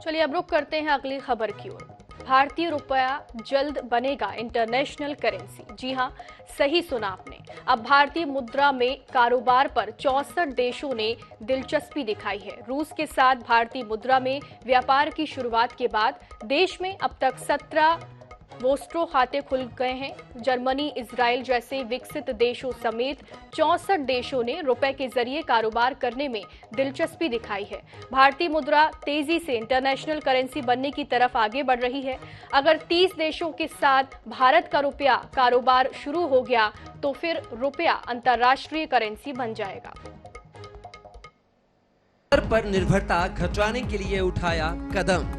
चलिए अब रुक करते हैं अगली खबर की ओर। भारतीय रुपया जल्द बनेगा इंटरनेशनल करेंसी। जी हां, सही सुना आपने। अब भारतीय मुद्रा में कारोबार पर 64 देशों ने दिलचस्पी दिखाई है। रूस के साथ भारतीय मुद्रा में व्यापार की शुरुआत के बाद देश में अब तक 17 वोस्ट्रो खाते खुल गए हैं। जर्मनी, इजराइल जैसे विकसित देशों समेत 64 देशों ने रुपए के जरिए कारोबार करने में दिलचस्पी दिखाई है। भारतीय मुद्रा तेजी से इंटरनेशनल करेंसी बनने की तरफ आगे बढ़ रही है। अगर 30 देशों के साथ भारत का रुपया कारोबार शुरू हो गया तो फिर रुपया अंतर्राष्ट्रीय करेंसी बन जाएगा। पर निर्भरता घटाने के लिए उठाया कदम।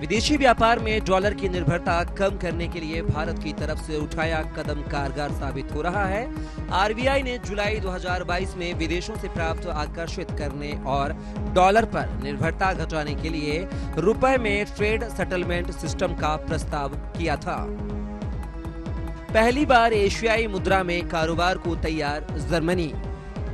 विदेशी व्यापार में डॉलर की निर्भरता कम करने के लिए भारत की तरफ से उठाया कदम कारगर साबित हो रहा है। आरबीआई ने जुलाई 2022 में विदेशों से प्राप्त आकर्षित करने और डॉलर पर निर्भरता घटाने के लिए रुपए में ट्रेड सेटलमेंट सिस्टम का प्रस्ताव किया था। पहली बार एशियाई मुद्रा में कारोबार को तैयार जर्मनी।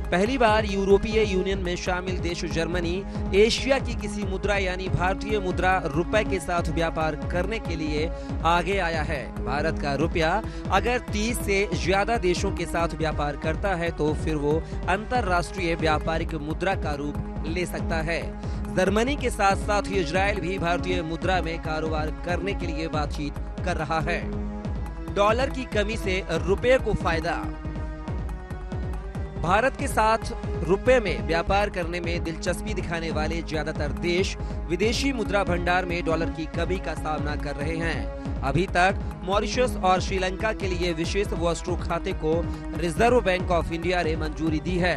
पहली बार यूरोपीय यूनियन में शामिल देश जर्मनी एशिया की किसी मुद्रा यानी भारतीय मुद्रा रुपए के साथ व्यापार करने के लिए आगे आया है। भारत का रुपया अगर 30 से ज्यादा देशों के साथ व्यापार करता है तो फिर वो अंतरराष्ट्रीय व्यापारिक मुद्रा का रूप ले सकता है। जर्मनी के साथ साथ इजराइल भी भारतीय मुद्रा में कारोबार करने के लिए बातचीत कर रहा है। डॉलर की कमी से रुपये को फायदा। भारत के साथ रुपए में व्यापार करने में दिलचस्पी दिखाने वाले ज्यादातर देश विदेशी मुद्रा भंडार में डॉलर की कमी का सामना कर रहे हैं। अभी तक मॉरिशस और श्रीलंका के लिए विशेष वोस्ट्रो खाते को रिजर्व बैंक ऑफ इंडिया ने मंजूरी दी है।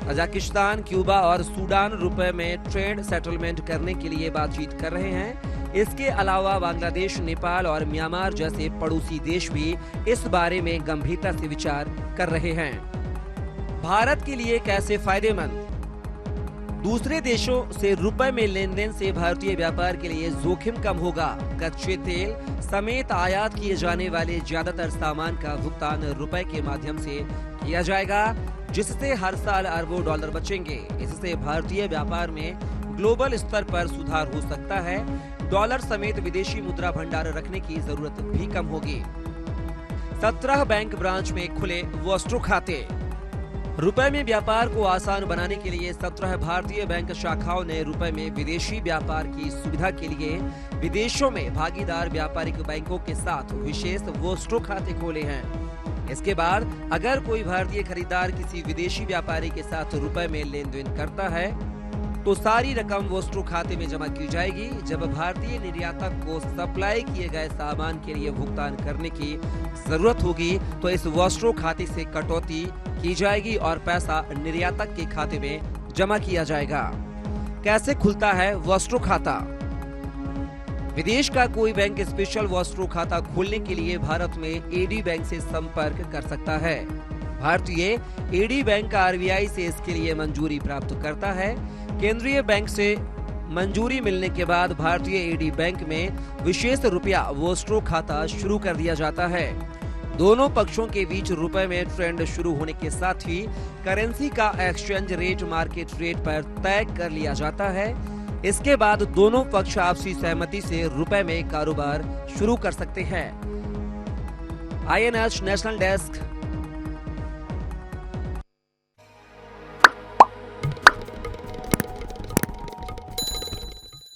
कजाकिस्तान, क्यूबा और सूडान रुपए में ट्रेड सेटलमेंट करने के लिए बातचीत कर रहे हैं। इसके अलावा बांग्लादेश, नेपाल और म्यांमार जैसे पड़ोसी देश भी इस बारे में गंभीरता से विचार कर रहे हैं। भारत के लिए कैसे फायदेमंद? दूसरे देशों से रुपए में लेन देन से भारतीय व्यापार के लिए जोखिम कम होगा। कच्चे तेल समेत आयात किए जाने वाले ज्यादातर सामान का भुगतान रुपए के माध्यम से किया जाएगा, जिससे हर साल अरबों डॉलर बचेंगे। इससे भारतीय व्यापार में ग्लोबल स्तर पर सुधार हो सकता है। डॉलर समेत विदेशी मुद्रा भंडार रखने की जरूरत भी कम होगी। 17 बैंक ब्रांच में खुले वोस्ट्रो खाते। रुपए में व्यापार को आसान बनाने के लिए 17 भारतीय बैंक शाखाओं ने रुपए में विदेशी व्यापार की सुविधा के लिए विदेशों में भागीदार व्यापारिक बैंकों के साथ विशेष वोस्ट्रो खाते खोले हैं। इसके बाद अगर कोई भारतीय खरीदार किसी विदेशी व्यापारी के साथ रुपए में लेन देन करता है तो सारी रकम वोस्ट्रो खाते में जमा की जाएगी। जब भारतीय निर्यातक को सप्लाई किए गए सामान के लिए भुगतान करने की जरूरत होगी तो इस वोस्ट्रो खाते से कटौती की जाएगी और पैसा निर्यातक के खाते में जमा किया जाएगा। कैसे खुलता है वोस्ट्रो खाता? विदेश का कोई बैंक स्पेशल वोस्ट्रो खाता खोलने के लिए भारत में एडी बैंक से संपर्क कर सकता है। भारतीय एडी बैंक आरबीआई से इसके लिए मंजूरी प्राप्त करता है। केंद्रीय बैंक से मंजूरी मिलने के बाद भारतीय एडी बैंक में विशेष रुपया वोस्ट्रो खाता शुरू कर दिया जाता है। दोनों पक्षों के बीच रुपए में ट्रेंड शुरू होने के साथ ही करेंसी का एक्सचेंज रेट मार्केट रेट पर तय कर लिया जाता है। इसके बाद दोनों पक्ष आपसी सहमति से रुपए में कारोबार शुरू कर सकते हैं। INH national desk,